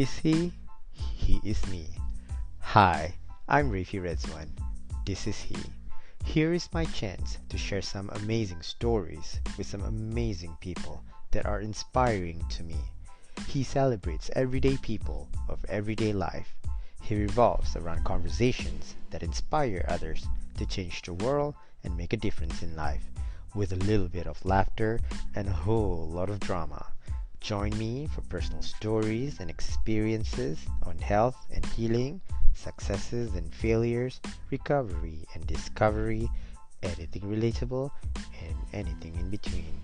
is he? He is me. Hi, I'm Refie Redzuan. This is he. Here is my chance to share some amazing stories with some amazing people that are inspiring to me. He celebrates everyday people of everyday life. He revolves around conversations that inspire others to change the world and make a difference in life, with a little bit of laughter and a whole lot of drama. Join me for personal stories and experiences on health and healing, successes and failures, recovery and discovery, anything relatable, and anything in between.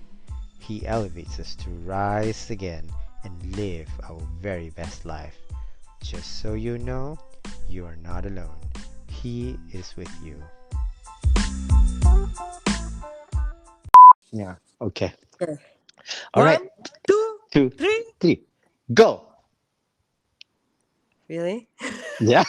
He elevates us to rise again and live our very best life. Just so you know, you are not alone. He is with you. Yeah, okay. Okay. All right, One, two, two, three. three, go. Really? Yeah.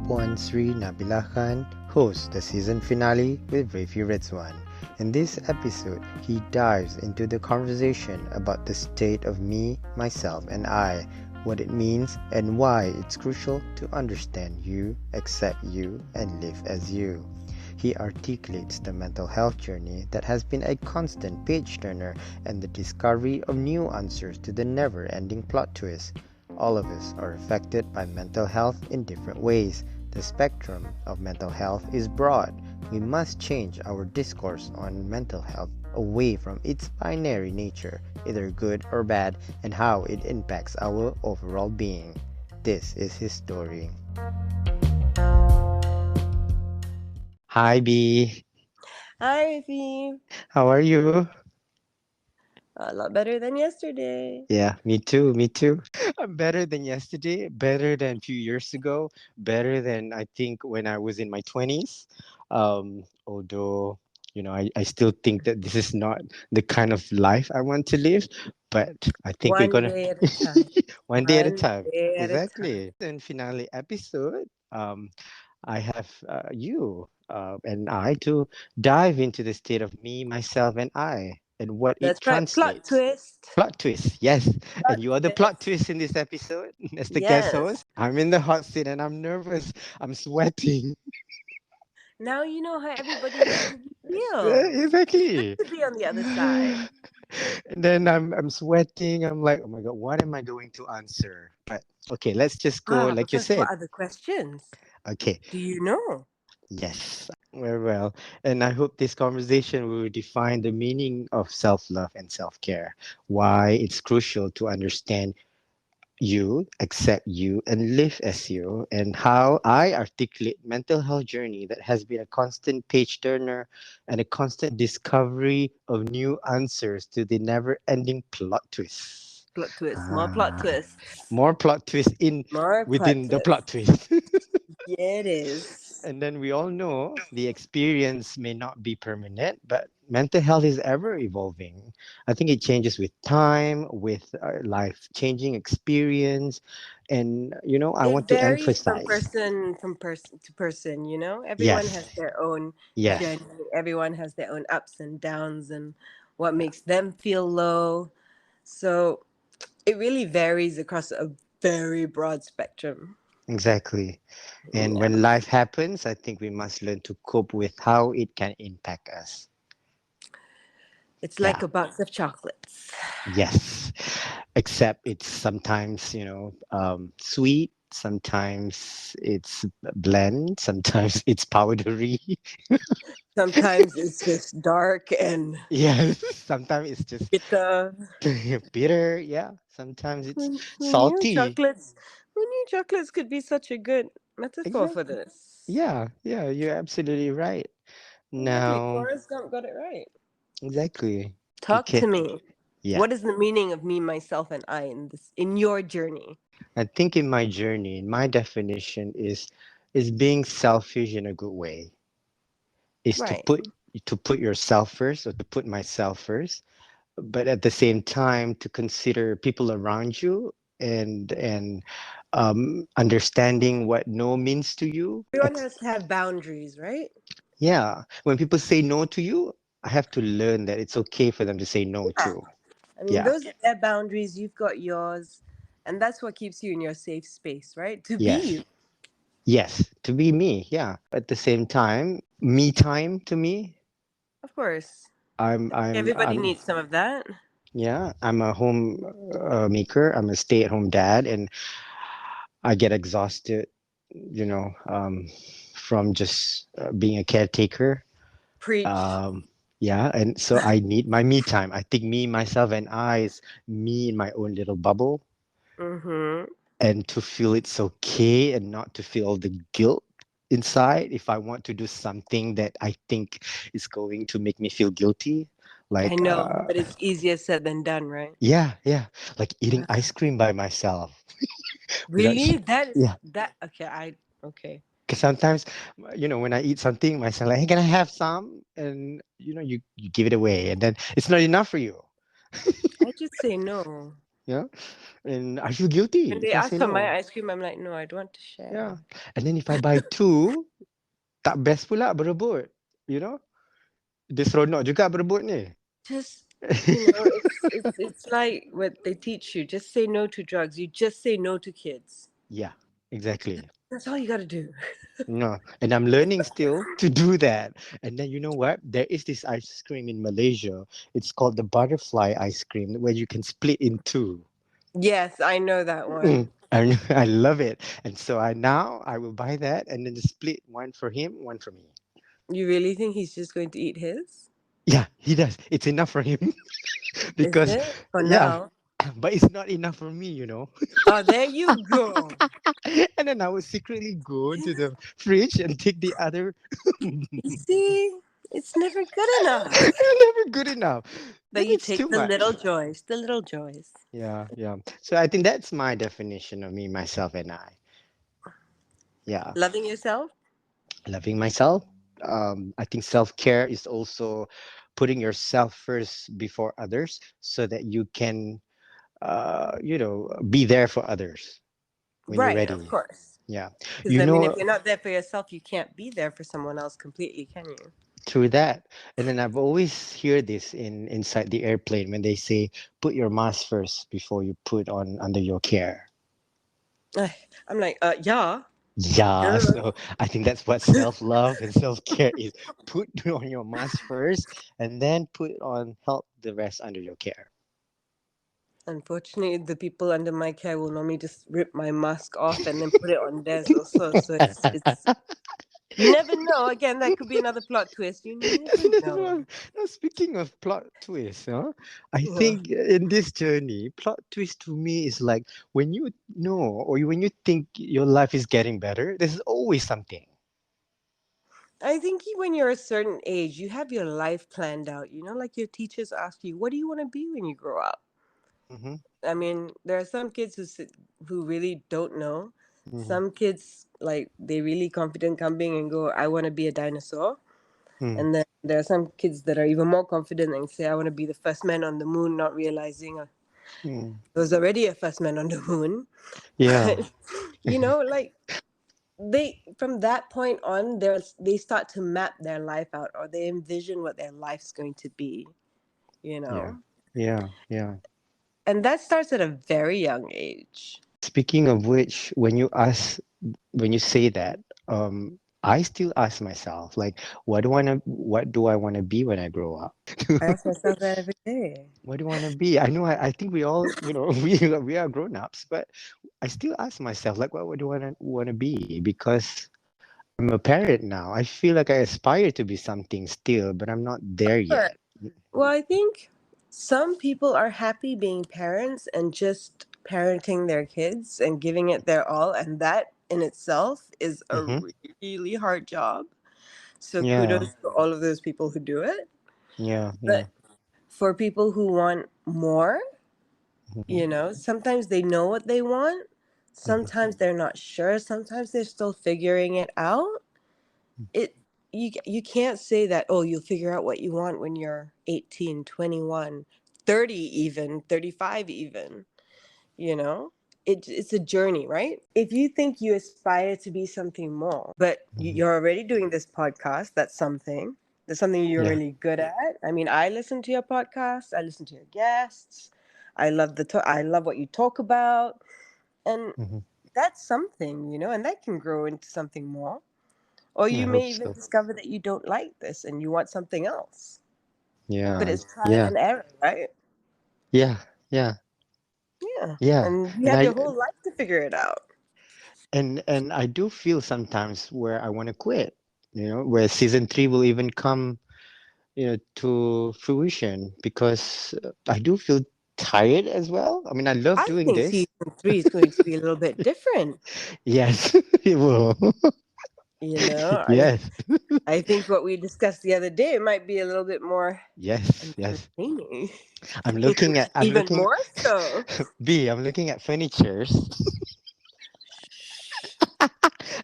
Puan Seri Nabilah Khan hosts the season finale with Refie Redzuan. In this episode, he dives into the conversation about the state of me, myself, and I, what it means, and why it's crucial to understand you, accept you, and live as you. He articulates the mental health journey that has been a constant page turner and the discovery of new answers to the never ending plot twist. All of us are affected by mental health in different ways. The spectrum of mental health is broad. We must change our discourse on mental health away from its binary nature, either good or bad, and how it impacts our overall being. This is his story. Hi B, Hi, Refie. how are you? A lot better than yesterday. Yeah, me too, me too. I'm better than yesterday, better than a few years ago, better than I think when I was in my 20s. Although, I still think that this is not the kind of life I want to live, but I think we're One gonna day at a time. one day at a One time. day at a time. Exactly. In finale episode, I have you and I to dive into the state of me, myself, and I, and what it That's right. Plot translates. twist. Plot twist, yes. Plot And you are the plot twist. twist in this episode as the guest Yes. host. I'm in the hot seat and I'm nervous. I'm sweating. Now you know how everybody usually feels. It's good Exactly. to be on the other side. And then I'm sweating. I'm like, oh my god, what am I going to answer? But okay, let's just go Ah, but like you first, said. what are the questions? Okay, Do you know? yes. Very well. And I hope this conversation will define the meaning of self-love and self-care. Why it's crucial to understand you, accept you, and live as you, and how I articulate mental health journey that has been a constant page turner and a constant discovery of new answers to the never-ending plot twists. Plot twists. More plot Ah, twists. more plot twists in More plot within the plot twists. twist. Yeah, it is. And then we all know the experience may not be permanent, but mental health is ever evolving. I think it changes with time, with life changing experience. And, I It want to varies from emphasize person to person, you know? Everyone has yes, their own yes, journey. Everyone has their own ups and downs and what makes them feel low. So it really varies across a very broad spectrum. exactly. And Yeah. when life happens, I think we must learn to cope with how it can impact us. It's Yeah. like a box of chocolates. Yes, except it's sometimes, sweet, sometimes it's blend, sometimes it's powdery. Sometimes it's just dark and Yes, sometimes it's just bitter. bitter. Yeah, sometimes it's Who knew salty. chocolates? Who knew chocolates could be such a good metaphor for Exactly. this? Yeah, yeah, you're absolutely right. Exactly. Now, Forrest Gump got it right. exactly. Talk to Okay. me. Yeah. What is the meaning of me, myself, and I in this in your journey? I think in my journey, my definition is being selfish in a good way. Is to Right. put yourself first or to put myself first, but at the same time to consider people around you and understanding what no means to you. Everyone has to have boundaries, right? Yeah, when people say no to you, I have to learn that it's okay for them to say no Yeah. too. I mean, Yeah. those are their boundaries. You've got yours, and that's what keeps you in your safe space, right? To be Yes. you, Yes. To be me. Yeah. At the same time, me time to me. of course. I'm. I'm. Everybody I'm. needs some of that. Yeah. I'm a home maker. I'm a stay-at-home dad, and I get exhausted. From just being a caretaker. Preach. Um, yeah, and so I need my me time. I think me, myself, and I is me in my own little bubble, Mm-hmm. and to feel it's okay and not to feel the guilt inside if I want to do something that I think is going to make me feel guilty. I Like, know, but it's easier said than done, right? yeah, yeah, like eating ice cream by myself without, Really? That is yeah. that okay, okay. Because sometimes, when I eat something, myself like, hey, can I have some? And you give it away, and then it's not enough for you. I just say no. Yeah, and I feel guilty When they if I ask say for my no. ice cream, I'm like, no, I don't want to Yeah, share. and then if I buy two, tak best pula berebut. You know, dia seronok juga berebut ni. Just it's like what they teach you. Just say no to drugs. You just say no to kids. Yeah, exactly. That's all you gotta do. No, and I'm learning still to do that. And then you know what? There is this ice cream in Malaysia. It's called the butterfly ice cream, where you can split in two. Yes, I know that Mm. one. I love it. And so I will buy that and then just split one for him, one for me. You really think he's just going to eat his? Yeah, he does. It's enough for him Is because it? For yeah, now. but it's not enough for me. Oh, there you go. And then I will secretly go into the fridge and take the other. You see, it's never good enough. Never good enough. Then But you it's too take the much. little joys, the little joys. Yeah, yeah. So I think that's my definition of me, myself, and I. Yeah, Loving yourself? loving myself. I think self care is also putting yourself first before others so that you can, be there for others when you're Right, of ready. course. Yeah. Because You I mean, if know, you're not there for yourself, you can't be there for someone else completely, can you? through that. And then I've always hear this inside the airplane when they say, put your mask first before you put on under your care. Ay, I'm like, yeah, Yeah, duh. so I think that's what self-love and self-care is. Put on your mask first and then put on help the rest under your care. Unfortunately, the people under my care will normally just rip my mask off and then put it on theirs also. So it's you never know. Again, that could be another plot twist. You That's never another know. one. Now, speaking of plot twist, huh? I Ugh. think in this journey, plot twist to me is like when you know or when you think your life is getting better, there's always something. I think when you're a certain age, you have your life planned out. Like your teachers ask you, "What do you want to be when you grow up?" Mm-hmm. I mean, there are some kids who really don't know. Mm-hmm. Some kids like they really confident coming and go, "I want to be a dinosaur." And then there are some kids that are even more confident and say, "I want to be the first man on the moon," not realizing Mm-hmm. there was already a first man on the moon. Yeah. But like they from that point on, they start to map their life out, or they envision what their life's going to be. You Yeah. know, Yeah. Yeah. and that starts at a very young age. Speaking of which, when you say that, I still ask myself, like, what do I wanna be when I grow up? I ask myself that every day. What do you wanna be? I know I think we all, we are grown-ups, but I still ask myself, like, what do I wanna be? Because I'm a parent now. I feel like I aspire to be something still, but I'm not there But yet. well, I think some people are happy being parents and just parenting their kids and giving it their all, and that in itself is a Mm-hmm. really hard job. So Yeah. kudos to all of those people who do it. Yeah. Yeah. But for people who want more, Mm-hmm. sometimes they know what they want, Mm-hmm. sometimes they're not sure, sometimes they're still figuring it out. It you can't say that, oh, you'll figure out what you want when you're 18, 21, 30, even 35 even, you know it's a journey, right? If you think you aspire to be something more, but Mhm. you're already doing this podcast, that's something you're Yeah. really good at. I mean, I listen to your podcast, I listen to your guests, I love what you talk about, and Hmm. that's something, and that can grow into something more. Or I you hope may even so. discover that you don't like this and you want something else. But Yeah. it's trial Yeah. and error, right? Yeah. Yeah. Yeah. Yeah. And you And have I your whole life to figure it out. and I do feel sometimes where I want to quit. Where season three will even come, to fruition because I do feel tired as well. I mean, I love I doing think this. season three is going to be a little bit different. Yes, it will. You know, I Yes. I think what we discussed the other day might be a little bit more Yes. Yes. entertaining. I'm looking at. I'm Even looking. more so. B. I'm looking at furnitures.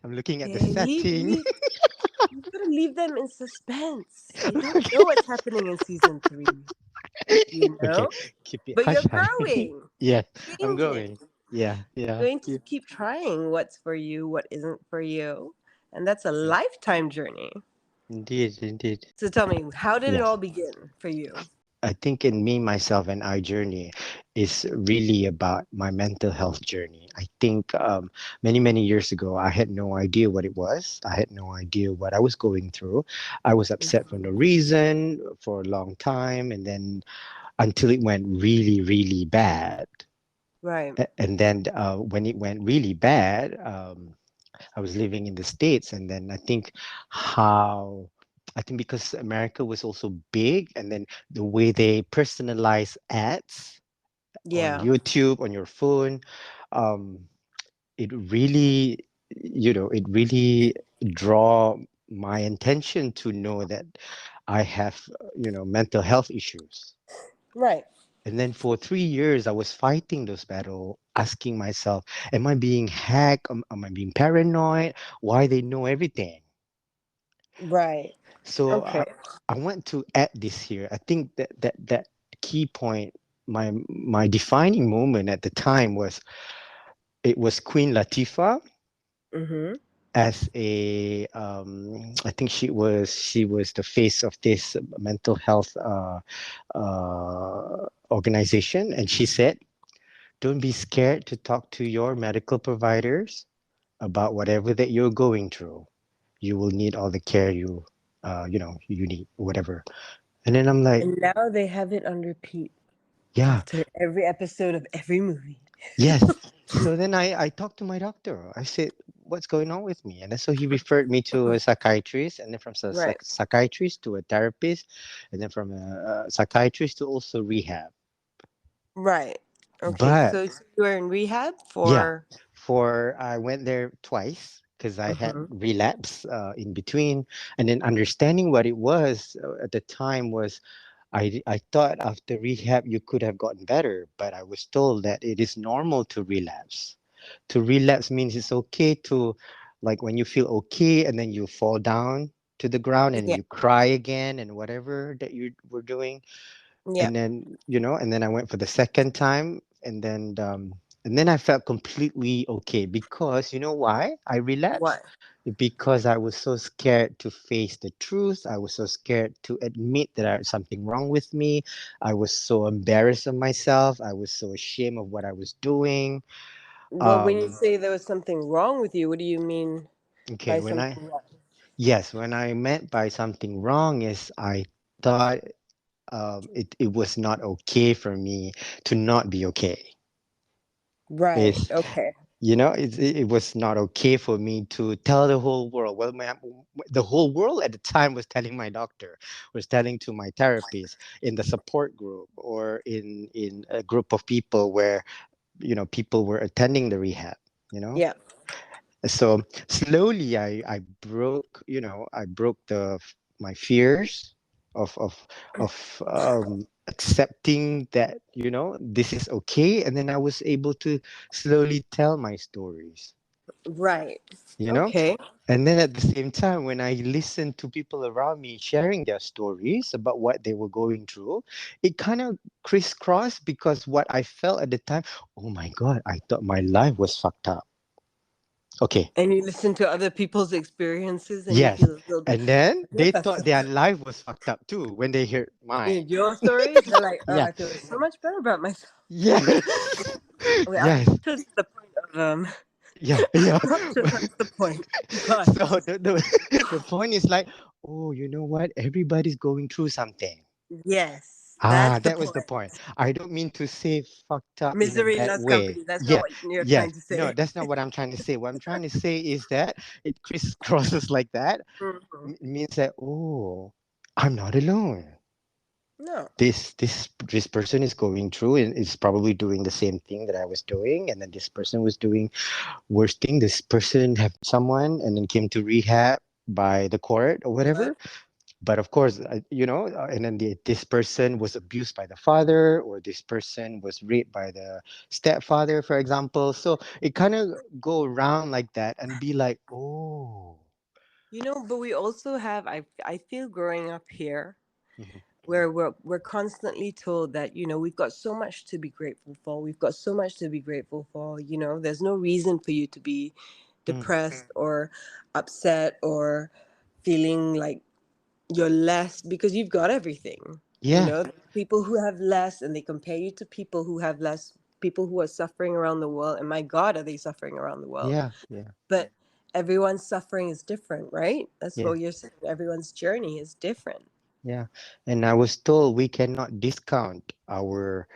I'm looking at the Okay, setting. you gotta leave them in suspense. They don't know what's happening in season three, you Okay, know? keep it But you're hush hush. growing, Yes, I'm changing. going. Yeah, You're yeah, going to yeah, keep trying what's for you, what isn't for you. And that's a yeah. lifetime journey. Indeed, indeed. So tell me, how did it Yes. all begin for you? I think in me, myself, and our journey is really about my mental health journey. I think many, many years ago, I had no idea what it was. I had no idea what I was going through. I was upset for no reason for a long time, and then until it went really, really bad. Right. And then when it went really bad, I was living in the States, and then I think because America was also big, and then the way they personalize ads on Yeah. YouTube, on your phone, um, it really, it really draw my attention to know that I have, mental health issues. Right. And then for 3 years, I was fighting those battles, asking myself, am I being hacked? Am I being paranoid? Why they know everything? Right. So Okay. I want to add this here. I think that key point, my defining moment at the time was it was Queen Latifah Mm-hmm. as I think she was the face of this mental health organization, and she said, don't be scared to talk to your medical providers about whatever that you're going through. You will need all the care you need, whatever. And then I'm like, And now they have it on repeat yeah, after every episode of every movie. yes. So then I talked to my doctor. I said, what's going on with me? And then so he referred me to a psychiatrist, and then from Right. psychiatrist to a therapist, and then from a psychiatrist to also rehab. Right. Okay. But So you were in rehab yeah, for. I went there twice because I had Mm-hmm. relapse in between, and then understanding what it was at the time was I thought after rehab you could have gotten better, but I was told that it is normal to relapse. To relapse means it's okay to, like, when you feel okay and then you fall down to the ground and Yeah. you cry again and whatever that you were doing, Yeah. and then and then I went for the second time, and then I felt completely okay because you know why I What? relapsed? Because I was so scared to face the truth. I was so scared to admit that I had something wrong with me. I was so embarrassed of myself. I was so ashamed of what I was doing. But when you um say there was something wrong with you, what do you mean okay, by when I something wrong? yes, when I meant by something wrong is I thought it was not okay for me to not be okay. Right. Is Okay. it was not okay for me to tell the whole world. Well, the whole world at the time was telling my doctor, was telling to my therapist in the support group or in a group of people where people were attending the rehab. You know, Yeah. so slowly I broke my fears of accepting that this is okay, and then I was able to slowly tell my stories. Right. you know? Okay. And then at the same time, when I listened to people around me sharing their stories about what they were going through, it kind of crisscrossed because what I felt at the time, oh my God, I thought my life was fucked up. Okay, And you listen to other people's experiences and you yes. feel a little bit, And then "You're they fucked thought up." their life was fucked up too when they heard mine. In your story, they're like, "Oh, Yeah. I feel so much better about myself." Yes. Wait, I'm Yes. not sure that's the point of Yeah. Yeah. I'm not sure that's the point, but So the point is like, oh, you know what? Everybody's going through something. yes, Ah, that's the that was the point. point. I don't mean to say fucked up in a Misery bad loves way. company. That's not Yeah, what you're yes. trying to No, say. that's not what I'm trying to say. What I'm trying to say is that it crisscrosses like that. Hmm. Means that, oh, I'm not alone. No. This person is going through and is probably doing the same thing that I was doing, and then this person was doing worse thing. This person have someone and then came to rehab by the court or What? whatever. But of course, and then this person was abused by the father, or this person was raped by the stepfather, for example. So it kind of go around like that and be like, oh. But we also have. I feel growing up here, Mhm, where we're constantly told that we've got so much to be grateful for. We've got so much to be grateful for. There's no reason for you to be mm, depressed or upset or feeling like you're less because you've got everything. yeah, People who have less and they compare you to people who have less, people who are suffering around the world. And my God, are they suffering around the world? yeah, yeah, But everyone's suffering is different, right? That's yeah. what you're saying. Everyone's journey is different. Yeah, and I was told we cannot discount our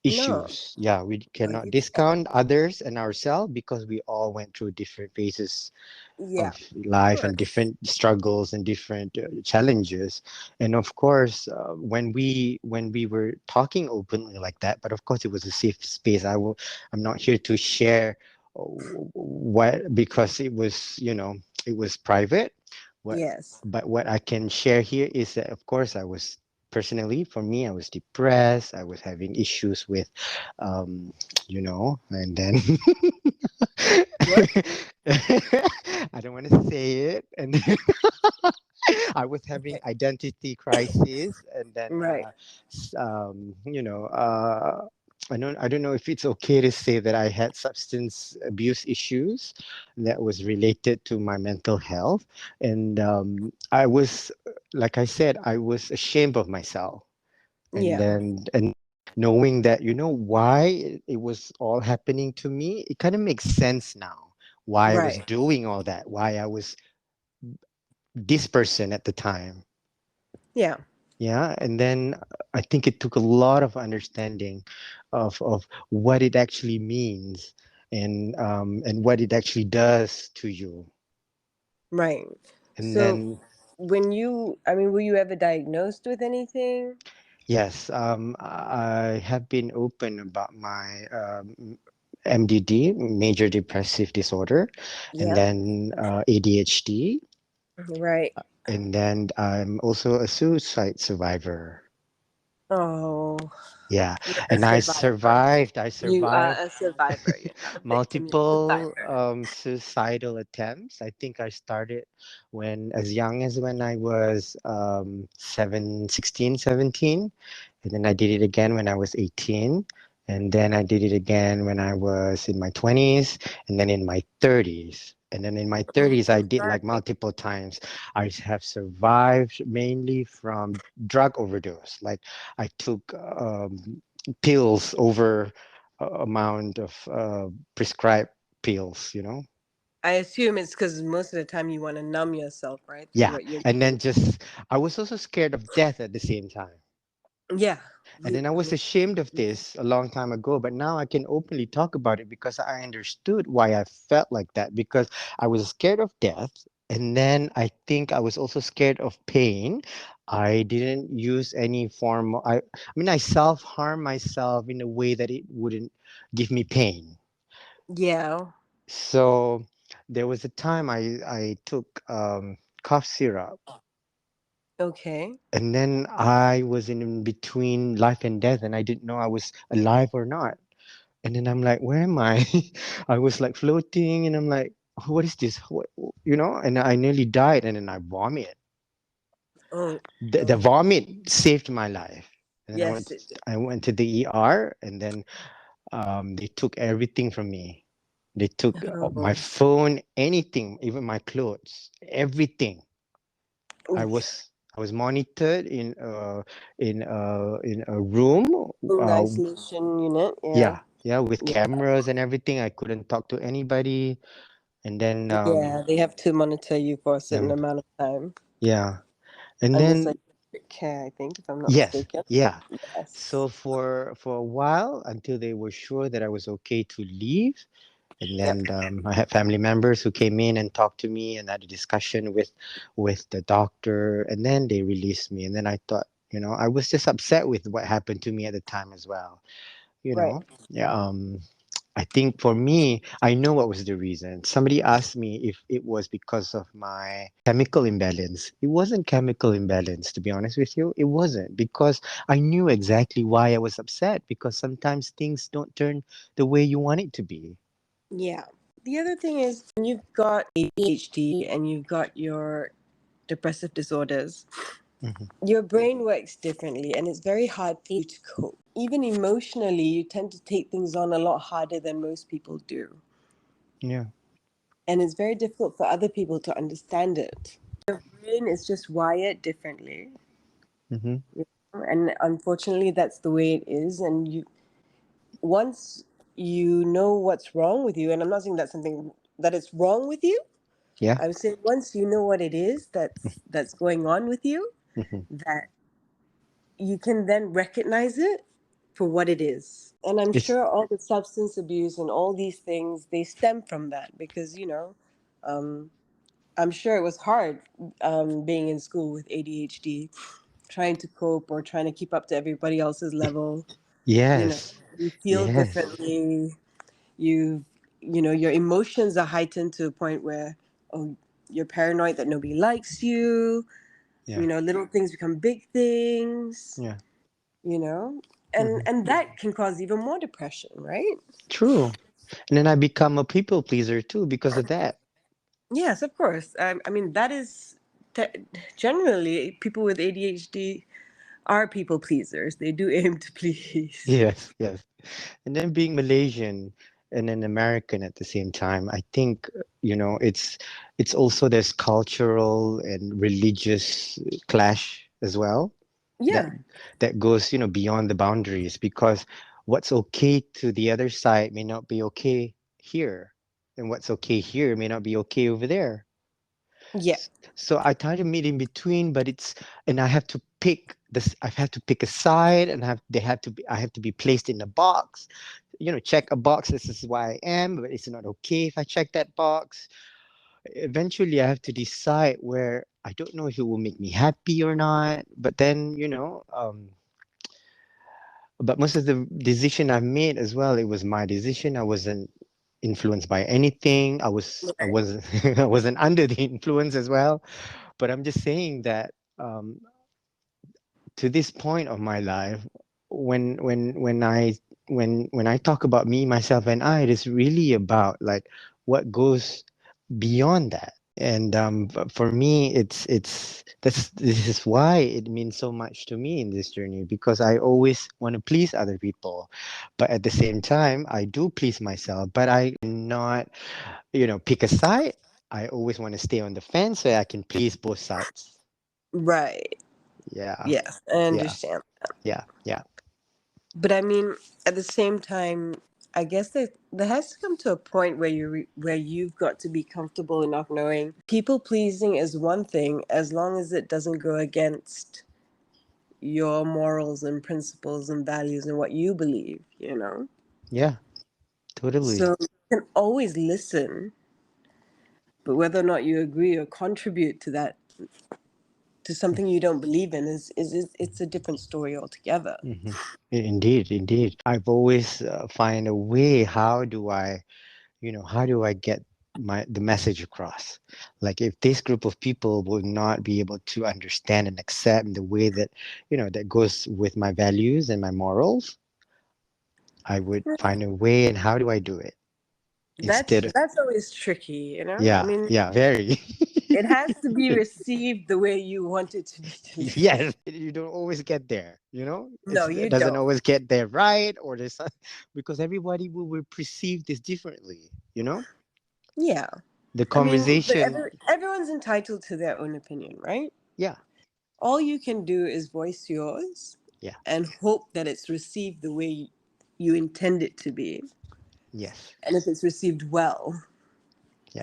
No, issues. Yeah, we no, cannot you can't. discount others and ourselves because we all went through different phases Yeah, of of life and course. different struggles and different challenges. And of course, when we were talking openly like that, but of course it was a safe space. I'm not here to share what, because it was, it was private. What Yes. But what I can share here is that of course I was, personally for me, I was depressed. I was having issues with um and then What? I don't want to say it. And then I was having Okay. identity crisis, and then Right. I don't know if it's okay to say that I had substance abuse issues that was related to my mental health, and I was, like I said, I was ashamed of myself, and Yeah. then knowing that, why it was all happening to me, it kind of makes sense now why I was Right. doing all that, why I was this person at the time. Yeah. Yeah, and then I think it took a lot of understanding of what it actually means, and what it actually does to you. Right. And So then were you ever diagnosed with anything? yes, I have been open about my MDD, major depressive disorder, and Yeah. then ADHD, Right. and then I'm also a suicide survivor. Oh, Yeah, you're a and I survivor. survived. I You are survived a survivor. You're not a victim, you're a multiple survivor. suicidal attempts. I think I started when as young as when I was 16, 17. And then I did it again when I was 18. And then I did it again when I was in my 20s, and then in my 30s. And then in my 30s, I did like Right. multiple times. I have survived mainly from drug overdose. Like I took pills over amount of prescribed pills. I assume it's because most of the time you want to numb yourself, right, through Yeah. what you're And doing. then just, I was also scared of death at the same time. Yeah. And then I I was mean, ashamed of this a long time ago, but now I can openly talk about it because I understood why I felt like that, because I was scared of death. And then I think I was also scared of pain. I didn't use any form. I mean, I self harm myself in a way that it wouldn't give me pain. yeah. So there was a time I took cough syrup, Okay. and then I was in between life and death, and I didn't know I was alive or not. And then I'm like, where am I? I was like floating, and I'm like, what is this? What, and I nearly died, and then I vomit. Oh, The vomit saved my life. And then yes, it did. I went to the ER, and then they took everything from me. They took my Oh, phone, anything, even my clothes, everything. I oof. was I was monitored in a room. In the Uh, isolation unit, yeah. yeah, with Yeah. cameras and everything. I couldn't talk to anybody. And then Yeah, they have to monitor you for a certain um, amount of time yeah, and under then psychiatric care, I think, if I'm not yes, mistaken. yeah. Yes. So for a while, until they were sure that I was okay to leave, and Yep. then I had family members who came in and talked to me and had a discussion with the doctor, and then they released me. And then I thought, I was just upset with what happened to me at the time as well. you Right. know yeah. I think for me, I know what was the reason. Somebody asked me if it was because of my chemical imbalance. It wasn't chemical imbalance, to be honest with you. It wasn't, because I knew exactly why I was upset, because sometimes things don't turn the way you want it to be. Yeah. The other thing is when you've got ADHD and you've got your depressive disorders, Hmm. your brain works differently and it's very hard for you to cope. Even emotionally, you tend to take things on a lot harder than most people do. Yeah. And it's very difficult for other people to understand it. Your brain is just wired differently. Hmm. You know? And unfortunately, that's the way it is. And once you know what's wrong with you, and I'm not saying that's something that it's wrong with you. Yeah. I would say once you know what it is that's going on with you, Hmm. that you can then recognize it for what it is. And I'm It's sure all the substance abuse and all these things they stem from that because um, I'm sure it was hard being in school with ADHD, trying to cope or trying to keep up to everybody else's level. You know, yes, you feel yes, differently. You your emotions are heightened to a point where oh you're paranoid that nobody likes you. yeah, Little things become big things. yeah. You know, and Hmm. and that can cause even more depression, right? True. And then I become a people pleaser too because of that. Yes, of course. I mean that is generally people with ADHD are people pleasers. They do aim to please. Yes, yes. And then being Malaysian and then American at the same time, I think, it's also there's cultural and religious clash as well, that Yeah, that goes, beyond the boundaries, because what's okay to the other side may not be okay here, and what's okay here may not be okay over there. yeah, So I try to meet in between, but and I have to pick this. I have to pick a side, and I have to be placed in a box. Check a box. This is why I am, but it's not okay if I check that box. Eventually, I have to decide where I don't know if it will make me happy or not. But then, but most of the decision I've made as well, it was my decision. I wasn't influenced by anything. I right. wasn't I wasn't under the influence as well. But I'm just saying that, to this point of my life, when I talk about me, myself, and I, it is really about like what goes beyond that. And for me, this is why it means so much to me in this journey, because I always want to please other people, but at the same time, I do please myself. But I not, pick a side. I always want to stay on the fence so I can please both sides. Right. Yeah, Yes, I yeah, understand. yeah, yeah, But I mean, at the same time, I guess there has to come to a point where where you've got to be comfortable enough knowing people pleasing is one thing as long as it doesn't go against your morals and principles and values and what you believe, you know? yeah, totally. So you can always listen, but whether or not you agree or contribute to that to something you don't believe in is it's a different story altogether. Hmm. Indeed, indeed. I've always find a way. How do I get the message across? Like, if this group of people will not be able to understand and accept the way that, that goes with my values and my morals, I would find a way. And how do I do it? instead of, that's always tricky, you know? I yeah, mean, yeah, very. it has to be received the way you want it to be delivered. Yes, you don't always get there, No, it you doesn't don't. always get there right, or there's because everybody will perceive this differently, Yeah. the I mean, but conversation. everyone's entitled to their own opinion, right? Yeah, All you can do is voice yours yeah, and hope that it's received the way you intend it to be. yes, And if it's received well, yeah,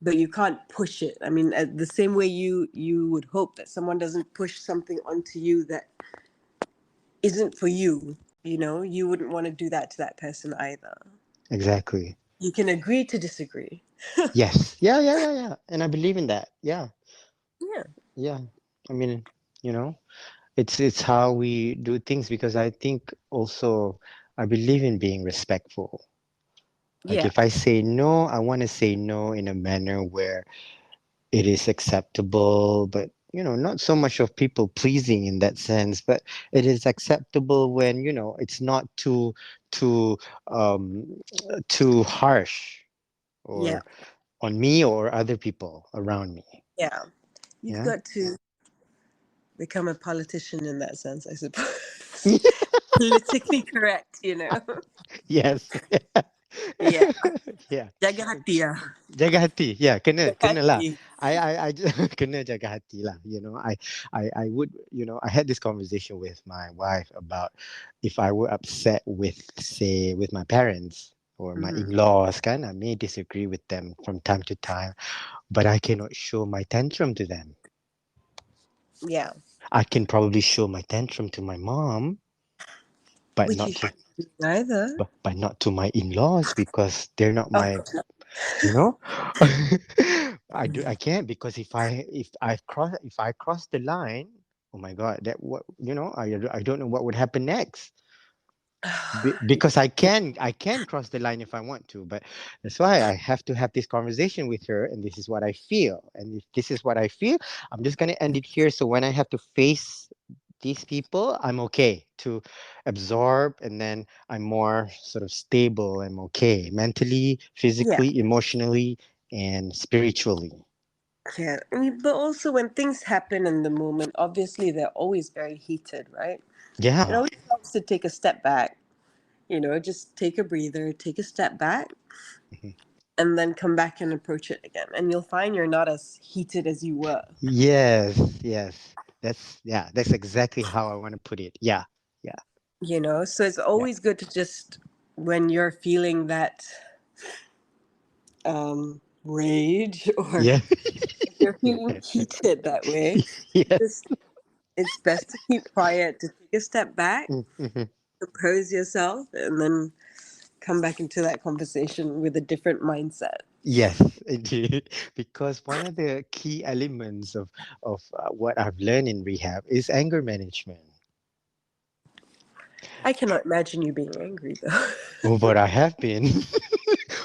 but you can't push it. I mean, the same way you would hope that someone doesn't push something onto you that isn't for you, you wouldn't want to do that to that person either. exactly. You can agree to disagree. Yes, yeah, yeah, yeah, yeah, and I believe in that. Yeah, Yeah. yeah. I mean, you know it's how we do things, because I think also I believe in being respectful. Like, Yeah. if I say no, I want to say no in a manner where it is acceptable, but not so much of people pleasing in that sense, but it is acceptable when it's not too um too harsh, Yeah. or on me or other people around me. Yeah. You've Yeah. got to become a politician in that sense, I suppose. Politically correct. Yes. Yeah. Yeah. Jaga hati ya. Jaga hati, ya, kena Jaga kena lah. hati. I kena jaga hati lah. I would, I had this conversation with my wife about if I were upset with, say, with my parents or my Hmm. in-laws, kan, I may disagree with them from time to time, but I cannot show my tantrum to them. Yeah. I can probably show my tantrum to my mom, but Which not you to shouldn't do either. but not to my in-laws, because they're not Of my, course not. you know I can't, because if I cross the line, oh my god, that what I don't know what would happen next. Because I can cross the line if I want to, but that's why I have to have this conversation with her, and this is what I feel, and if this is what I feel, I'm just going to end it here, so when I have to face these people, I'm okay to absorb, and then I'm more sort of stable. I'm okay mentally, Yeah. physically, emotionally, and spiritually. Yeah. I mean, but also when things happen in the moment, obviously they're always very heated, right? It Yeah. always helps to take a step back, just take a breather, take a step back, Mhm. and then come back and approach it again. And you'll find you're not as heated as you were. Yes, yes. That's exactly how I want to put it. Yeah. Yeah. So it's Yeah. always good to just, when you're feeling that rage, or Yeah. if you're feeling heated that way, Yes. just it's best to keep quiet, to take a step back, Mhm. compose yourself, and then come back into that conversation with a different mindset. Yes, indeed. Because one of the key elements of what I've learned in rehab is anger management. I cannot imagine you being angry though. Oh, but I have been.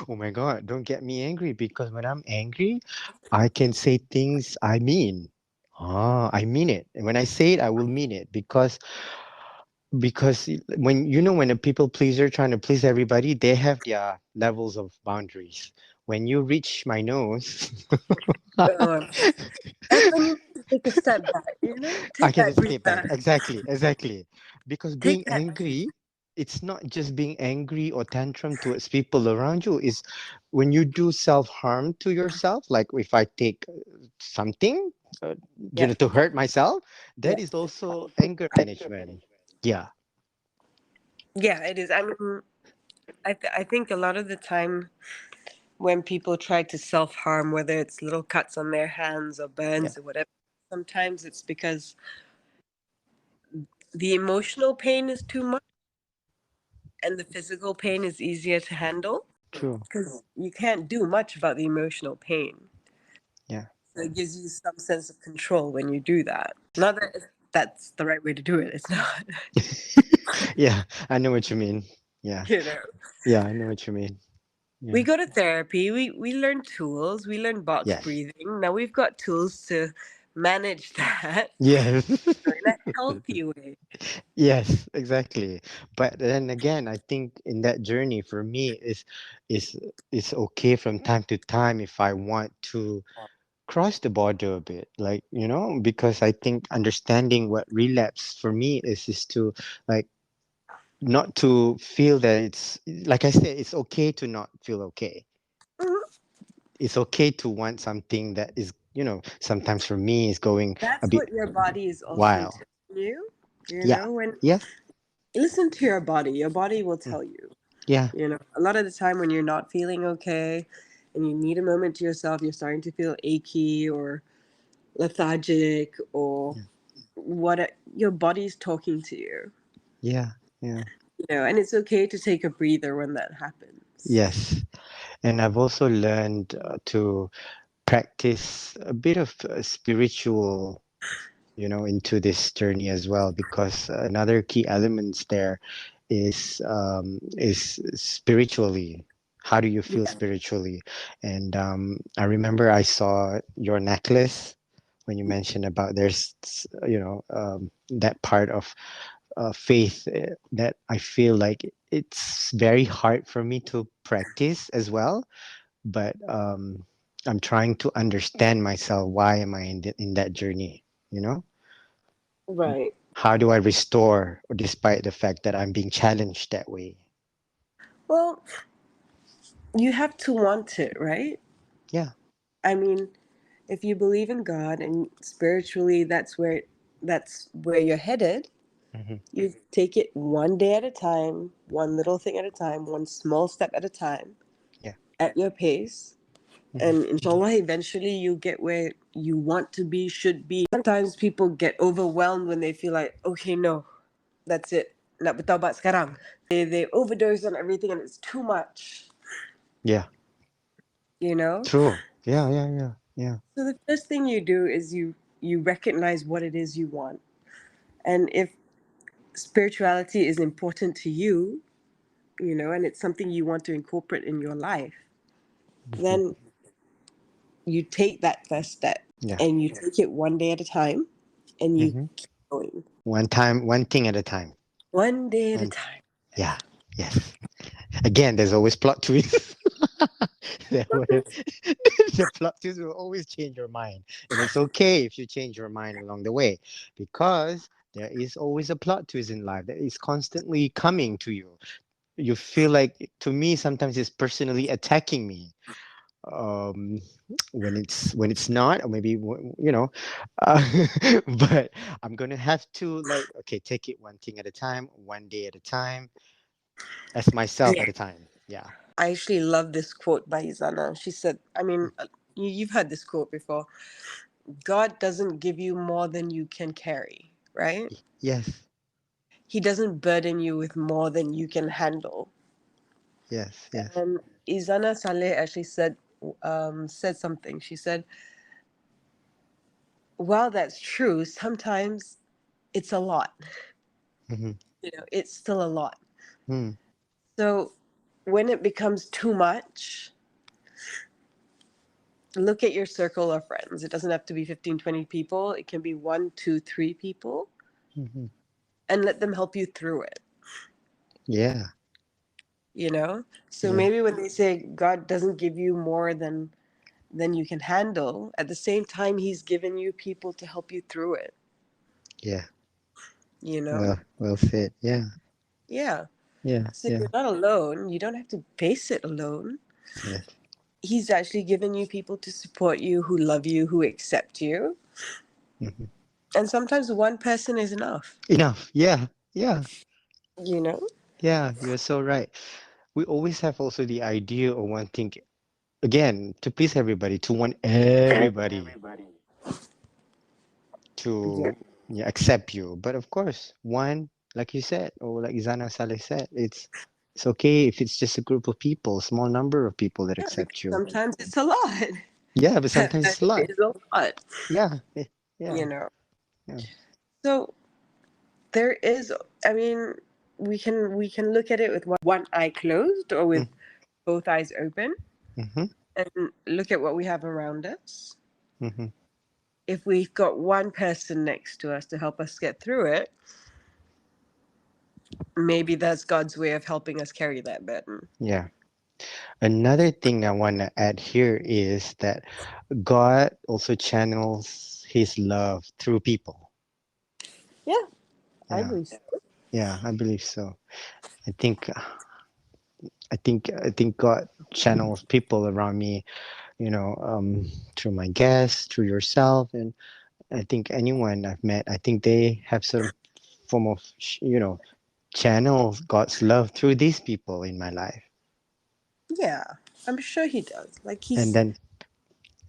Oh my God, don't get me angry, because when I'm angry, I can say things I mean. I mean it. And when I say it, I will mean it, because when a people pleaser trying to please everybody, they have their levels of boundaries. When you reach my nose, Um, that's when you need to take a step back. I Take can that escape back. breather. Exactly, exactly. Because being Take that. angry, it's not just being angry or tantrum towards people around you. Is when you do self-harm to yourself. Like, if I take something, Yeah, to hurt myself, yeah, that is also anger management. Yeah, yeah. It is. I mean, I think a lot of the time when people try to self harm, whether it's little cuts on their hands or yeah, burns or whatever, sometimes it's because the emotional pain is too much and the physical pain is easier to handle, true. because you can't do much about the emotional pain. Yeah. So it gives you some sense of control when you do that. Not that that's the right way to do it. It's not. Yeah, I know what you mean. Yeah, you know. yeah, I know what you mean. We Yeah. go to therapy. We learn tools. We learn box Yes. breathing. Now we've got tools to manage that Yes. healthy way. Yes, exactly. But then again, I think in that journey for me is it's okay from time to time if I want to cross the border a bit, like, because I think understanding what relapse for me is to, like, not to feel that it's, like I said, it's okay to not feel okay. Mhm. It's okay to want something that is, sometimes for me is going a That's bit what your body is also wild. telling you. Yeah. When Yeah. listen to your body will Mm. tell you. Yeah. A lot of the time when you're not feeling okay and you need a moment to yourself, you're starting to feel achy or lethargic or Yeah. what your body's talking to you. Yeah. Yeah. And it's okay to take a breather when that happens. Yes. And I've also learned to practice a bit of spiritual, into this journey as well, because another key elements there is spiritually. How do you feel Yeah. spiritually? And I remember I saw your necklace when you mentioned about there's, that part of faith that I feel like it's very hard for me to practice as well, but I'm trying to understand myself. Why am I in that journey? You know, Right. how do I restore, despite the fact that I'm being challenged that way? Well, you have to want it, right? Yeah. I mean, if you believe in God and spiritually that's where you're headed, Hmm. you take it one day at a time, one little thing at a time, one small step at a time, Yeah. at your pace. Hmm. And inshallah, eventually you get where you want to be, should be. Sometimes people get overwhelmed when they feel like, okay, no, that's it. Nak bertaubat sekarang. They overdose on everything and it's too much, Yeah. you know? True. Yeah. Yeah. Yeah. Yeah. So the first thing you do is you recognize what it is you want. And if spirituality is important to you, and it's something you want to incorporate in your life, Hmm. then you take that first step Yeah. and you take it one day at a time and you Hmm. keep going. One time, one thing at a time. One day at a And time. yeah. Yes. Again, there's always plot twists. There will- the plot twist will always change your mind, and it's okay if you change your mind along the way, because there is always a plot twist in life that is constantly coming to you. You feel like, to me, sometimes it's personally attacking me. Um, when it's not, or maybe uh, but I'm gonna have to, like, okay, take it one thing at a time, one day at a time, as myself Yeah. at a time. Yeah. I actually love this quote by Izana. She said, I mean, you've heard this quote before. God doesn't give you more than you can carry, right? Yes. He doesn't burden you with more than you can handle. Yes. Yes. And Izana Saleh actually said something. She said, while that's true, sometimes it's a lot. Mm-hmm. It's still a lot. Hmm. So when it becomes too much, look at your circle of friends. It doesn't have to be 15, 20 people. It can be one, two, three people, Mm-hmm. and let them help you through it. Yeah. So Yeah. maybe when they say God doesn't give you more than you can handle, at the same time He's given you people to help you through it. Yeah. you know Well said. Yeah. yeah. Yeah. So Yeah. you're not alone. You don't have to face it alone. Yes. He's actually given you people to support you, who love you, who accept you. Hmm. And sometimes one person is enough. Enough. Yeah. Yeah. you know Yeah. You're so right. We always have also the idea of wanting, again, to please everybody, to want everybody yeah. to, yeah, accept you. But of course, one, like you said, or like Izana Saleh said, it's okay if it's just a group of people, small number of people that Yeah, because accept you. sometimes it's a lot. Yeah, but sometimes Sometimes it's a lot. it is a lot. Yeah. Yeah. you know Yeah. so there is, I mean, we can look at it with one eye closed or with both eyes open Mm-hmm. and look at what we have around us. Mm-hmm. if we've got one person next to us to help us get through it, maybe that's God's way of helping us carry that burden. Yeah. Another thing I want to add here is that God also channels his love through people. Yeah, I Yeah. believe so. Yeah, I believe so. I think I think God channels people around me, you know, through my guests, through yourself, and I think anyone I've met, I think they have some form of, channel God's love through these people in my life. Yeah, I'm sure he does. Like And he's then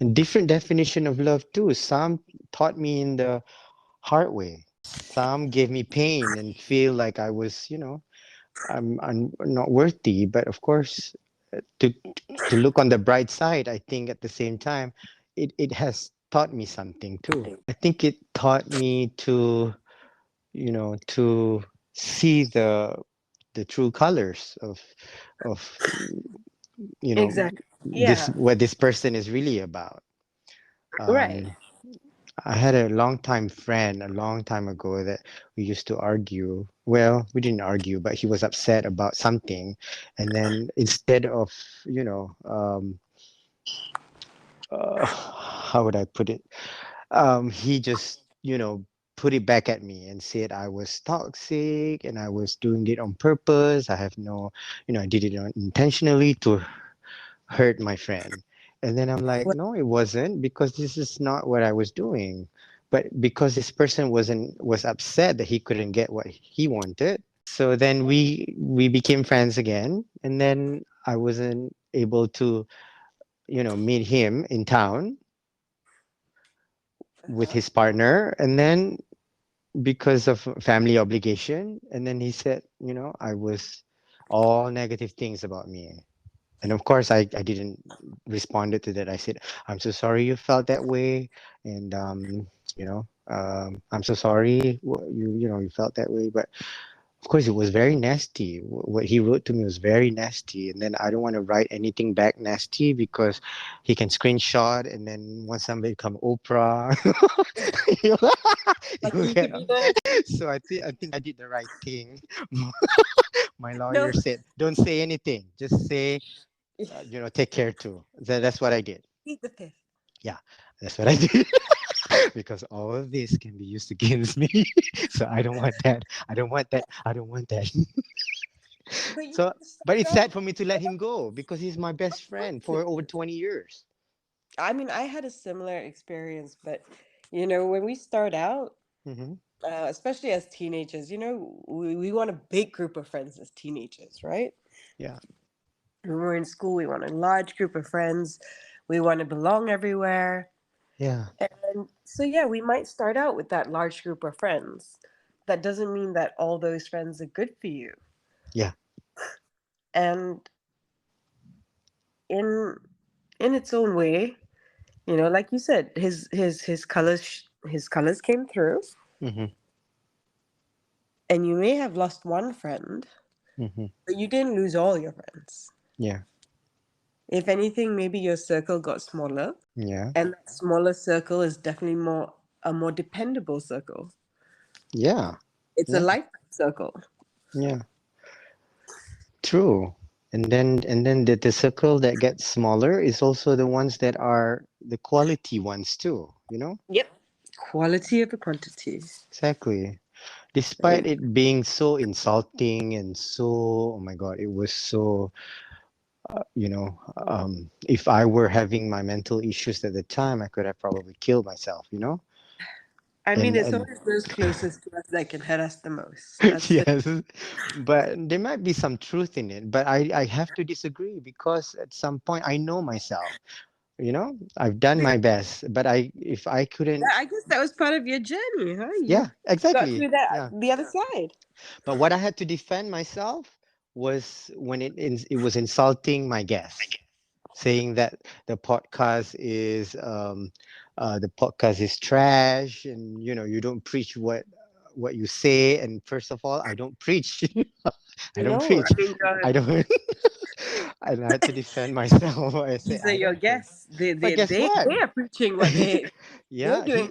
a different definition of love too. Some taught me in the hard way. Some gave me pain and feel like I was, I'm not worthy. But of course, to to look on the bright side, I think at the same time, it has taught me something too. I think it taught me to, to see the true colors of you know exactly. this Yeah, what this person is really about. right. um I had a long time friend a long time ago that we used to argue. Well, we didn't argue, but he was upset about something, and then instead of, you know how would I put it, he just, put it back at me and said I was toxic and I was doing it on purpose. I have no, I did it intentionally to hurt my friend. And then I'm like, Well, no, it wasn't, because this is not what I was doing. But because this person was upset that he couldn't get what he wanted, so then we became friends again. And then I wasn't able to, meet him in town with uh-huh. his partner. And then because of family obligation, and then he said, I was all negative things about me. And of course, I didn't responded to that. I said, I'm so sorry you felt that way. And I'm so sorry you felt that way. But of course, it was very nasty. What he wrote to me was very nasty. And then I don't want to write anything back nasty, because he can screenshot, and then once somebody become Oprah, it Like will you get could be the so I think I did the right thing. My lawyer no. said, don't say anything, just say, take care too. That's what I did. Eat the fifth. Yeah, that's what I did. Because all of this can be used against me. So I don't want that. I don't want that. I don't want that. But you So, but start it's out. sad for me to let him go, because he's my best friend for over 20 years. I mean, I had a similar experience, but when we start out, Hmm. especially as teenagers, we want a big group of friends as teenagers, right? Yeah. When we're in school, we want a large group of friends. We want to belong everywhere. Yeah. And so, yeah, we might start out with that large group of friends. That doesn't mean that all those friends are good for you. Yeah. And in in its own way, like you said, his colors came through, Hmm. and you may have lost one friend, Hmm. but you didn't lose all your friends. Yeah. If anything, maybe your circle got smaller, Yeah. and that smaller circle is definitely a more dependable circle. Yeah. It's a Yeah. lifetime circle. Yeah. True. And then the circle that gets smaller is also the ones that are the quality ones too, Yep. Quality over quantity. Exactly. Despite Right? it being so insulting and so, oh my God, it was so, if I were having my mental issues at the time, I could have probably killed myself. I mean, it's And always those closest to us that can hurt us the most. That's the yes, but there might be some truth in it. But I have to disagree, because at some point I know myself. I've done yeah. my best, but if I couldn't, I guess that was part of your journey, huh? yeah, You got exactly, through that yeah. the other side. But what I had to defend myself was when it was insulting my guests, saying that the podcast is trash, and you don't preach what you say. And first of all, I don't preach. I don't No, I preach. mean, I don't. And I had to defend myself. I say these are I your don't preach. guests. They But they guess they what? they are preaching what they. You're Yeah, doing,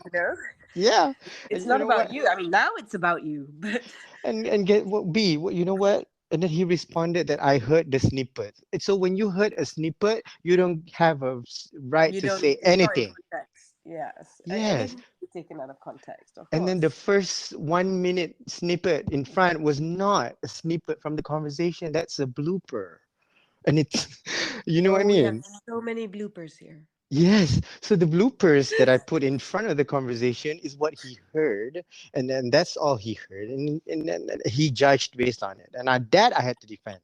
you know, yeah, it's and you not know what? about you. I mean, now it's about you, but And get what B, what you know what? And then he responded that I heard the snippet. And so when you heard a snippet, you don't have a right you to don't, say it's not in anything. context. Yes. Yes. Anything can be taken out of context, of And then the course. first 1 minute snippet in front was not a snippet from the conversation. That's a blooper. And it's, you know what I Oh, we have mean? so many bloopers here. Yes. So the bloopers that I put in front of the conversation is what he heard, and then that's all he heard, and then he judged based on it, and that I had to defend.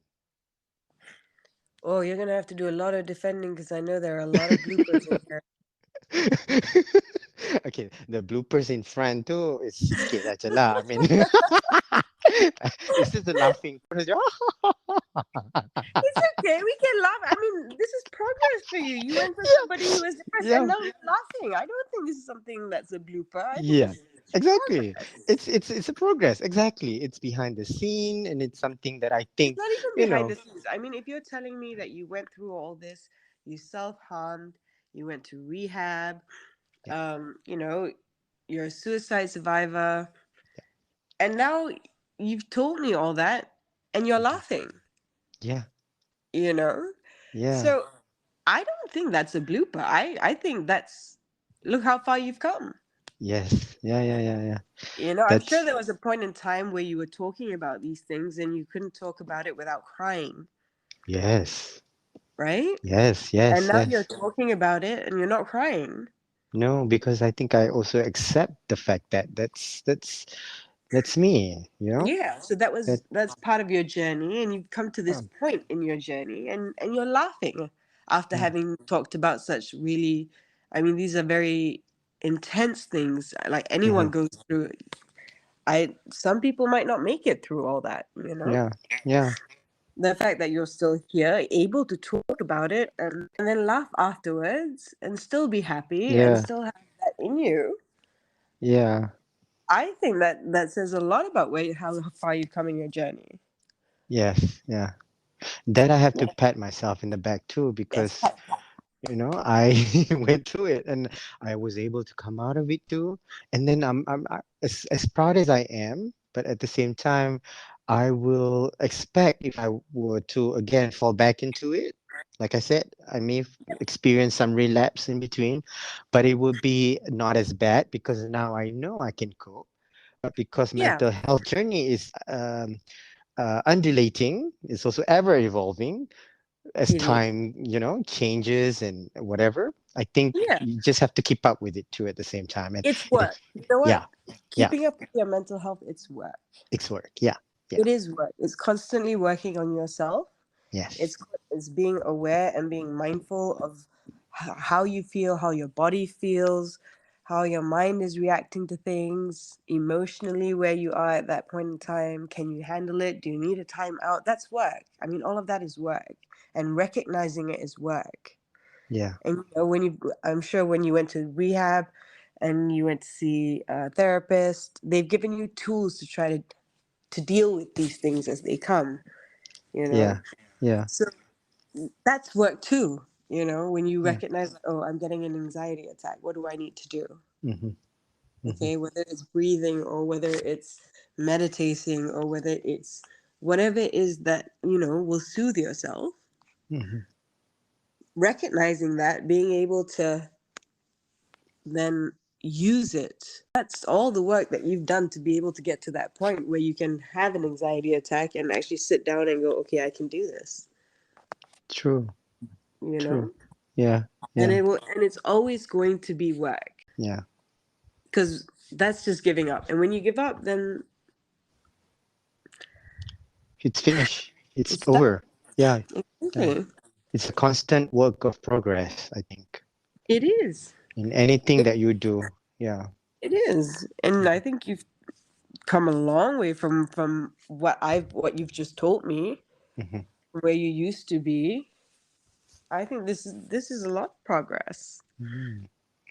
Oh, you're gonna have to do a lot of defending because I know there are a lot of bloopers in here. Okay, the bloopers in front too is sikit aja lah. I mean, it's just the laughing. It's okay. We can laugh. I mean, this is progress for you. You went from somebody who was depressed and Yeah, now you're laughing. I don't think this is something that's a blooper. I think yeah, this is exactly. progress. It's a progress. Exactly. It's behind the scene, and it's something that I It's think, not even you behind the know. scenes. I mean, if you're telling me that you went through all this, you self harmed, you went to rehab, Yeah, you know, you're a suicide survivor, and now you've told me all that and you're mhm, laughing, yeah, you know? yeah. So I don't think that's a blooper. I think that's, look how far you've come. Yes. Yeah, yeah, yeah, yeah. You know, I'm sure That's there was a point in time where you were talking about these things and you couldn't talk about it without crying, yes. right? Yes, And yes, now you're yes. talking about it and you're not crying. No, because I think I also accept the fact that that's me, you know? Yeah, so That that's part of your journey, and you've come to this um, point in your journey, and you're laughing after yeah. having talked about such really, I mean, these are very intense things. Like anyone Hmm. goes through. I Some people might not make it through all that. You know, Yeah. Yeah. the fact that you're still here, able to talk about it, and then laugh afterwards, and still be happy, and Yeah. still have that in you. Yeah. I think that that says a lot about where how far you come in your journey. Yes. Yeah. That I have to Yeah. pat myself in the back too Yes. because I went through it and I was able to come out of it too. And then as proud as I am, but at the same time, I will expect if I were to again fall back into it. Like I said, I may experience some relapse in between, but it would be not as bad because now I know I can cope. But because Yeah, mental health journey is undulating, it's also ever evolving as it is. time changes and whatever. I think Yeah, you just have to keep up with it too at the same time, and it's it, work. You know what? yeah, yeah, Keeping up with your mental health, it's work. it's work. Yeah, yeah, It is work. It's constantly working on yourself. yes, It's being aware and being mindful of how you feel, how your body feels, how your mind is reacting to things emotionally, where you are at that point in time. Can you handle it? Do you need a time out? That's work. I mean, all of that is work, and recognizing it is work. yeah, And you know, I'm sure when you went to rehab and you went to see a therapist, they've given you tools to try to deal with these things as they come, you know? yeah, yeah, So that's work too, you know, when you yeah, recognize, oh, I'm getting an anxiety attack. What do I need to do? mm-hmm, mm-hmm, Okay, whether it's breathing or whether it's meditating or whether it's whatever it is that, you know, will soothe yourself, mm-hmm. recognizing that, being able to then use it. That's all the work that you've done to be able to get to that point where you can have an anxiety attack and actually sit down and go, okay, I can do this, True, you true. know? Yeah, And yeah, it's always going to be work yeah. because that's just giving up. And when you give up, then It's finished. It's it's done. over. Yeah, yeah. Okay. It's a constant work of progress, I think, It is. in anything It, that you do. Yeah. it is. And I think you've come a long way from what you've just told me, Mm-hmm, where you used to be. I think this is a lot of progress. mm-hmm,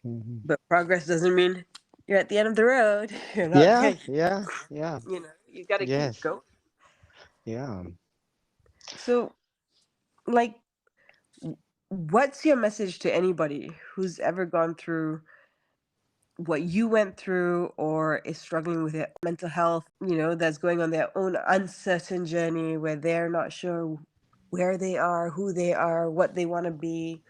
mm-hmm. But progress doesn't mean you're at the end of the road. You're not Yeah, there. yeah, yeah. You know, you got to keep Yes. going. Yeah. So, like, what's your message to anybody who's ever gone through what you went through or is struggling with their mental health, that's going on their own uncertain journey where they're not sure where they are, who they are, what they want to be?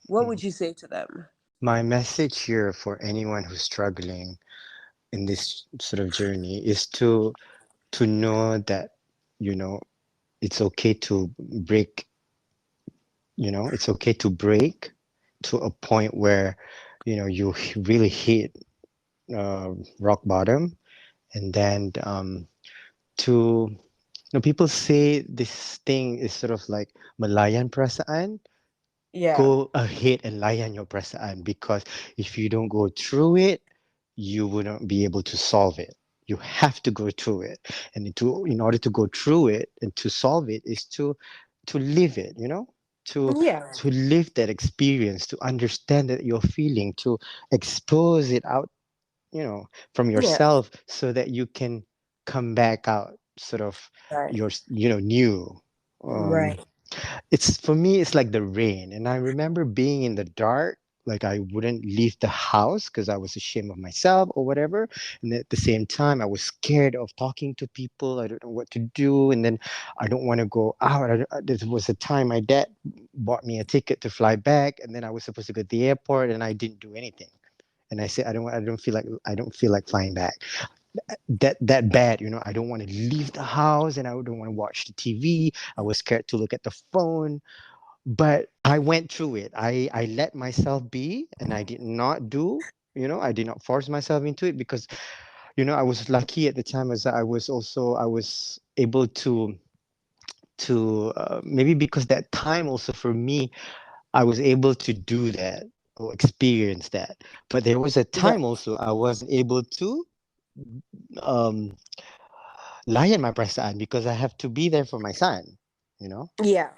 What Mhm. would you say to them? My message here for anyone who's struggling in this sort of journey is to know that, you know, it's okay to break, it's okay to break to a point where, you really hit rock bottom. And then to, people say this thing is sort of like Malayan perasaan. Yeah. Go ahead and layan your perasaan, because if you don't go through it, you wouldn't be able to solve it. You have to go through it, and in order to go through it and to solve it is to live it. To Yeah. to live that experience, to understand that you're feeling, to expose it out, from Yeah. yourself, so that you can come back out sort of Right. your new. Um, Right. it's for me, it's like the rain. And I remember being in the dark, like I wouldn't leave the house because I was ashamed of myself or whatever. And at the same time, I was scared of talking to people. I don't know what to do. And then I don't want to go out. There was a time my dad bought me a ticket to fly back, and then I was supposed to go to the airport, and I didn't do anything. And I said, I don't feel like flying back. That bad, I don't want to leave the house, and I don't want to watch the TV. I was scared to look at the phone. But I went through it. I let myself be, and I did not do, I did not force myself into it, because I was lucky at the time, as I was able to maybe because that time also for me, I was able to do that or experience that. But there was a time Right. also I wasn't able to um lie in my perasaan, because I have to be there for my son, you know Yeah.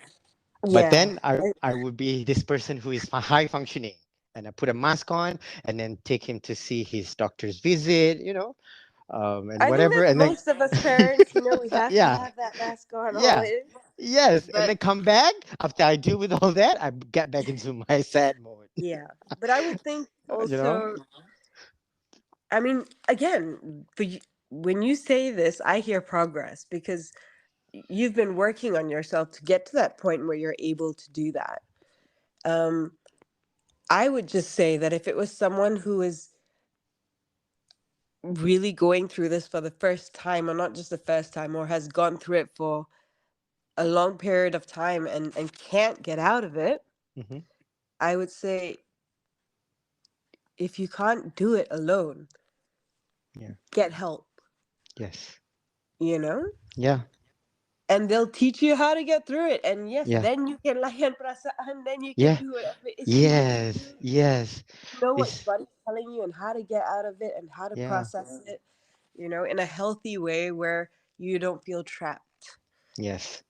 but Yeah. then I would be this person who is high functioning, and I put a mask on, and then take him to see his doctor's visit, and I think whatever, that's and then most of us parents, we have to yeah, have that mask on yeah, always. yes, and But then come back after I deal with all that, I get back into my sad mode. yeah. But I would think you know also, I mean, again, when you say this, I hear progress because you've been working on yourself to get to that point where you're able to do that. Um, I would just say that if it was someone who is really going through this for the first time, or not just the first time, or has gone through it for a long period of time and can't get out of it, hmm I would say if you can't do it alone, yeah, get help, yes, you know? yeah, And they'll teach you how to get through it. And yes, yeah, then you can layan perasaan, then you can yeah, do whatever it is you need to yes, do. yes, Know what your it's body's telling you and how to get out of it and how to yeah, process it, in a healthy way where you don't feel trapped. yes.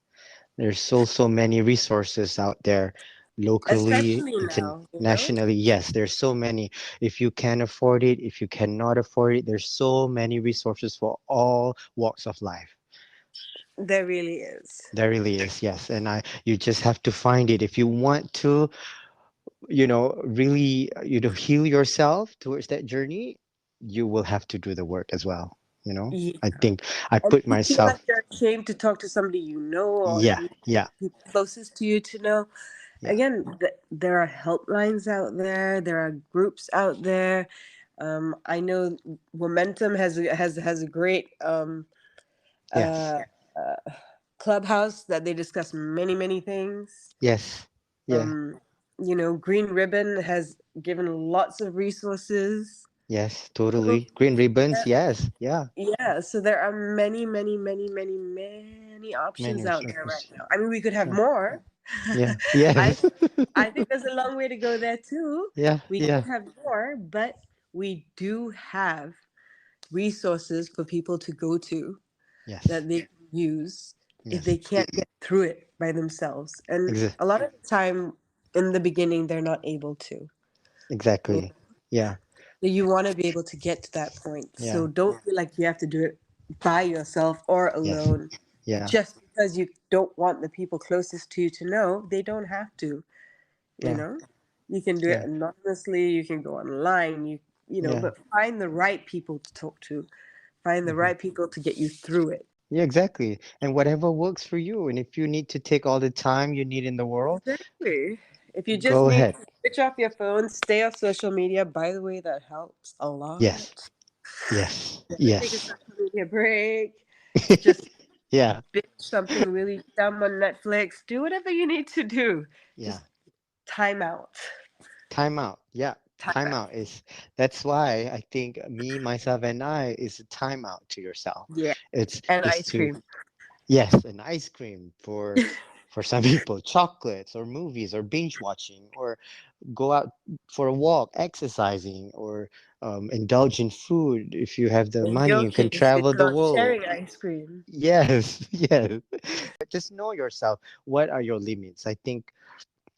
There's so many resources out there, locally, Especially now. internationally. Yes, there's so many. If you can afford it, if you cannot afford it, there's so many resources for all walks of life. There really is. There really is, yes. And you just have to find it. If you want to, really, heal yourself towards that journey, you will have to do the work as well. Yeah. I think I And put if you feel myself, like you're ashamed to talk to somebody you know or yeah, you yeah, people closest to you to know, yeah, again, there are helplines out there. There are groups out there. I know Momentum has a great yes, uh, uh, clubhouse that they discuss many things. yes, yeah. Um, Green Ribbon has given lots of resources. Yes, So, totally. Green ribbons, yes, yeah. yeah, so there are many Many options out there right resources. now. I mean, we could have Yeah, more. yeah, I yes. I think there's a long way to go there too. Yeah, We yeah, could have more, but we do have resources for people to go to yes, that they can use if yes. they can't get through it by themselves. And Exa a lot of the time in the beginning, they're not able to. You exactly. Yeah, you want to be able to get to that point. yeah, So don't feel like you have to do it by yourself or yes, alone yeah, just because you don't want the people closest to you to know, they don't have to. You Yeah. know, you can do it Yeah. anonymously. You can go online. Yeah. But find the right people to talk to. Find the Mhm. right people to get you through it. Yeah, exactly. And whatever works for you. And if you need to take all the time you need in the world, Exactly. If you just go need ahead. to switch off your phone, stay off social media. By the way, that helps a Yes. lot. Yes. Take a Yes. social media break. Just Yeah. binge something really dumb on Netflix. Do whatever you need to do. Yeah. Just time out. Time out. Yeah. Time Time out. out is that's why I think me, myself, and I is a time out to yourself. Yeah. It's And is ice to cream. yes, an ice cream for some people, chocolates or movies or binge watching or go out for a walk, exercising or indulge in food. If you have the In money, your you can case, it's travel the not world. sharing ice cream. Yes, yes. Just know yourself. What are your limits? I think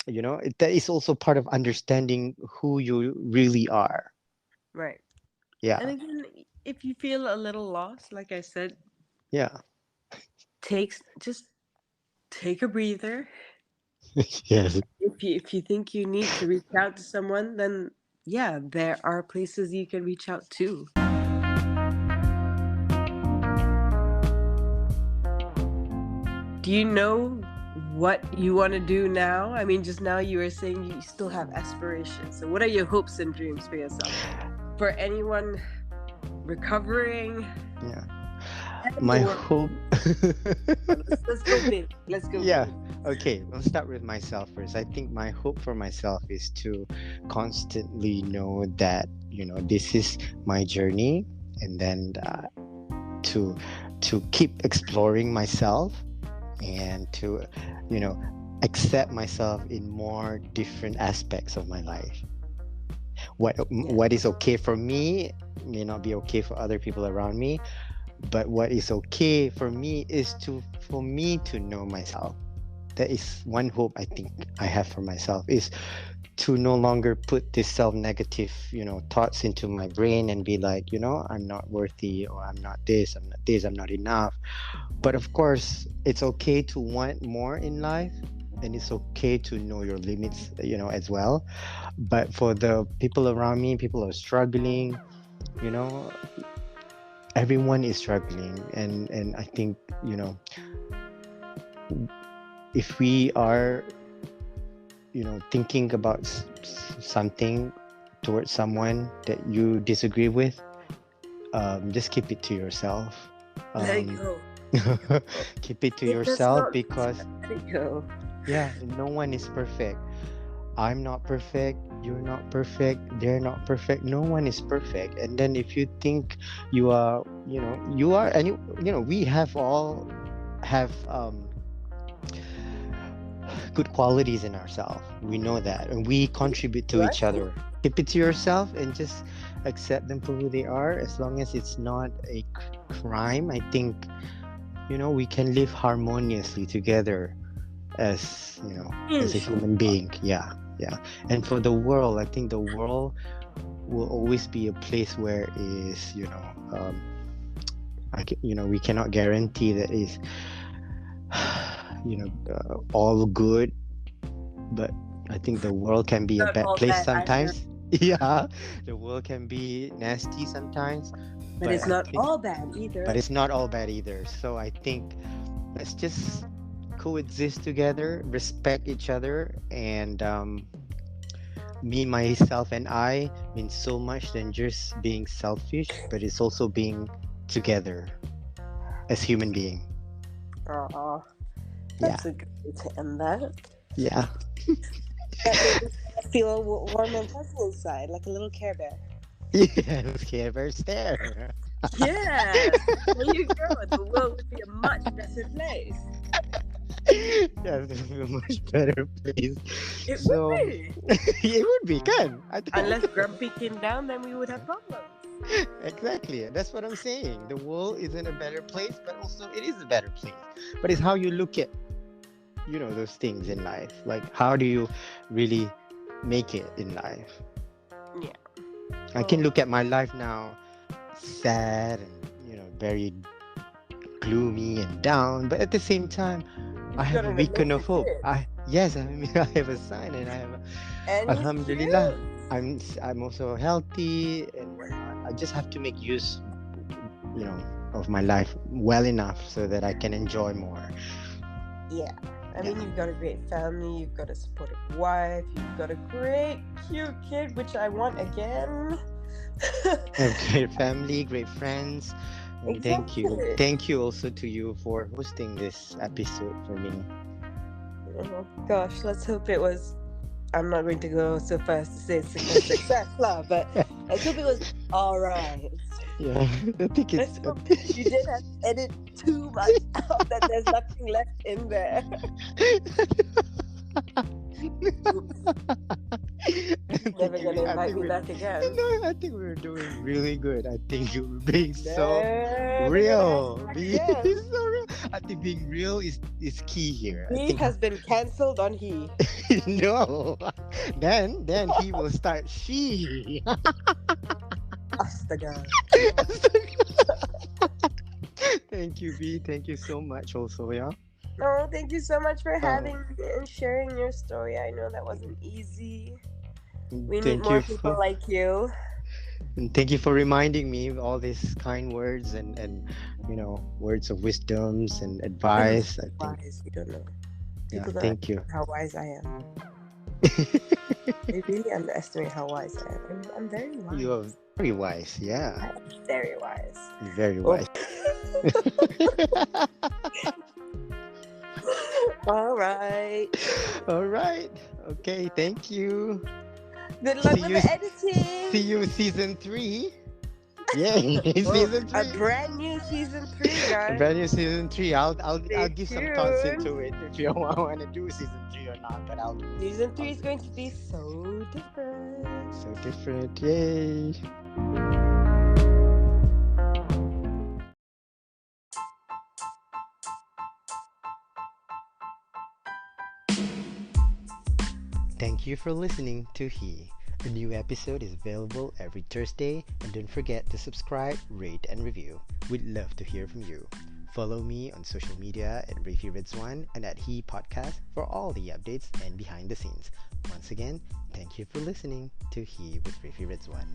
that is also part of understanding who you really are. Right. And Yeah, again, if you feel a little lost, like I said, yeah, just take a breather. yes, If you think you need to reach out to someone, then yeah, there are places you can reach out to. Do you know what you want to do now? I mean, just now you were saying you still have aspirations. So, what are your hopes and dreams for yourself? For anyone recovering yeah. and the My world. hope. Let's go big. Let's go Yeah. big. Okay, I'll start with myself first. I think my hope for myself is to constantly know that, this is my journey and then to keep exploring myself and to, you know, accept myself in more different aspects of my life. Yeah. What is okay for me may not be okay for other people around me, but what is okay for me is for me to know myself. That is one hope I think I have for myself, is to no longer put this self-negative thoughts into my brain and be like, I'm not worthy, or I'm not this, I'm not this, I'm not enough. But of course it's okay to want more in life, and it's okay to know your limits, as well. But for the people around me, people are struggling, you know everyone is struggling, and I think, if we are thinking about something towards someone that you disagree with, just keep it to yourself. Let it um, go. keep it to If that's yourself, not, because let it go. yeah, no one is perfect. I'm not perfect, you're not perfect, they're not perfect, no one is perfect. And then if you think you are, and we have all have good qualities in ourselves. We know that, and we contribute to Right? each other. Keep it to yourself and just accept them for who they are. As long as it's not a crime, I think we can live harmoniously together as as a Inshallah. human being. Yeah, yeah. And for the world, I think the world will always be a place where is we cannot guarantee that is all good, but I think the world can be a Not bad all place bad either. sometimes. Yeah, the world can be nasty sometimes, But but it's I not think, all bad but either. it's not all bad either. So I think let's just coexist together, respect each other, and me, myself, and I means so much than just being selfish, but it's also being together as human being. Aw, Yeah, that's a good way to end that. yeah. That made me feel warm and fuzzy inside, like a little Care Bear. Yes, Care Bear's there. Yes, there you go. The world would be a much better place. Yeah, this would be a much better place. It would So be. it would be good. I think Unless Grumpy came down, then we would have problems. exactly. That's what I'm saying. The world isn't a better place, but also it is a better place. But it's how you look at those things in life. Like, how do you really make it in life? Yeah. I can look at my life now, sad and very gloomy and down, but at the same time, I You've have got a an beacon of amazing hope. kid. Yes, I mean, I have a son, and And he's Alhamdulillah, cute. I'm also healthy, and I just have to make use, of my life well enough so that I can enjoy more. Yeah. I Yeah. mean, you've got a great family, you've got a supportive wife, you've got a great, cute kid, which I want again. I have great family, great friends, and thank you. Exactly. Thank you also to you for hosting this episode for me. Oh, gosh, let's hope it was. I'm not going to go so far as to say it's a success, lah, but let's hope it was alright. Yeah, I think Let's it's. hope you didn't have to edit too much out, that there's nothing left in there. Oops. Never gonna invite me back again. No, I think we're doing really good. I think you're being so Never gonna real. have you back Being again. so real. I think being real is key here. I He think has been cancelled on he. no. Then he will start she. Astaga. Thank you, B. Thank you so much also, yeah. Oh, thank you so much for Oh, having me and sharing your story. I know that wasn't easy. We need thank more you people for like you. thank you for reminding me of all these kind words and words of wisdoms and I'm advice. I so think wise. You don't know. yeah, People don't thank you. understand how wise I am. They really underestimate how wise I am. I'm very wise. You are very wise, yeah. I'm very wise. Very Oh. wise. All right. All right. Okay, thank you. Good luck See with you the editing. See you season 3. Yay, Oh, season 3. a brand new season 3, guys. Brand new season 3. I'll Stay give some thoughts tuned. into it if you want to do season 3 or not, but I'll do it. Season 3 is going to be so different. So different. Yay. Thank you for listening to He. A new episode is available every Thursday, and don't forget to subscribe, rate, and review. We'd love to hear from you. Follow me on social media at Refie Redzuan and at He Podcast for all the updates and behind the scenes. Once again, thank you for listening to He with Refie Redzuan.